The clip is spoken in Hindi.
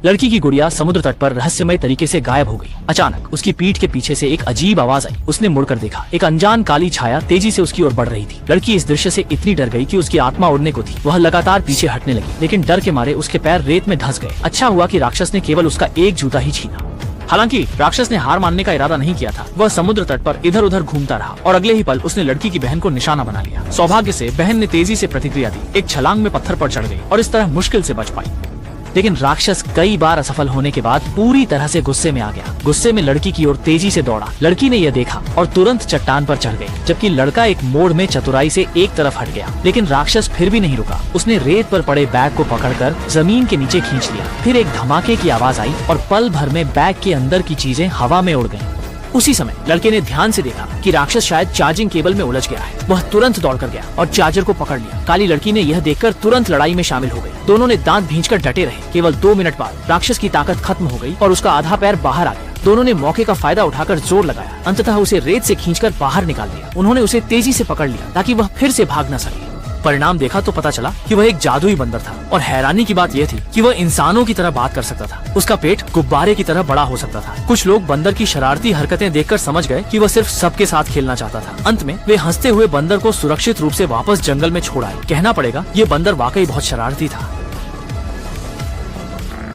लड़की की गुड़िया समुद्र तट पर रहस्यमय तरीके से गायब हो गई। अचानक उसकी पीठ के पीछे से एक अजीब आवाज आई। उसने मुड़कर देखा, एक अनजान काली छाया तेजी से उसकी ओर बढ़ रही थी। लड़की इस दृश्य से इतनी डर गई कि उसकी आत्मा उड़ने को थी। वह लगातार पीछे हटने लगी, लेकिन डर के मारे उसके पैर रेत में धंस गए। अच्छा हुआ कि राक्षस ने केवल उसका एक जूता ही छीना। हालांकि राक्षस ने हार मानने का इरादा नहीं किया था। वह समुद्र तट पर इधर उधर घूमता रहा और अगले ही पल उसने लड़की की बहन को निशाना बना लिया। सौभाग्य से बहन ने तेजी से प्रतिक्रिया दी, एक छलांग में पत्थर पर चढ़ गई और इस तरह मुश्किल से बच पाई। लेकिन राक्षस कई बार असफल होने के बाद पूरी तरह से गुस्से में आ गया। गुस्से में लड़की की ओर तेजी से दौड़ा। लड़की ने यह देखा और तुरंत चट्टान पर चढ़ गई, जबकि लड़का एक मोड़ में चतुराई से एक तरफ हट गया। लेकिन राक्षस फिर भी नहीं रुका। उसने रेत पर पड़े बैग को पकड़कर जमीन के नीचे खींच लिया। फिर एक धमाके की आवाज आई और पल भर में बैग के अंदर की चीजें हवा में उड़ गईं। उसी समय लड़के ने ध्यान से देखा कि राक्षस शायद चार्जिंग केबल में उलझ गया है। वह तुरंत दौड़कर गया और चार्जर को पकड़ लिया। काली लड़की ने यह देखकर तुरंत लड़ाई में शामिल हो गई। दोनों ने दांत भींचकर डटे रहे। केवल 2 मिनट बाद राक्षस की ताकत खत्म हो गई और उसका आधा पैर बाहर आ गया। दोनों ने मौके का फायदा उठाकर जोर लगाया। अंततः उसे रेत से खींचकर बाहर निकाल दिया। उन्होंने उसे तेजी से पकड़ लिया ताकि वह फिर से भाग न सके। परिणाम देखा तो पता चला कि वह एक जादुई बंदर था और हैरानी की बात यह थी कि वह इंसानों की तरह बात कर सकता था। उसका पेट गुब्बारे की तरह बड़ा हो सकता था। कुछ लोग बंदर की शरारती हरकतें देखकर समझ गए कि वह सिर्फ सबके साथ खेलना चाहता था। अंत में वे हंसते हुए बंदर को सुरक्षित रूप से वापस जंगल में छोड़ आए। कहना पड़ेगा ये बंदर वाकई बहुत शरारती था।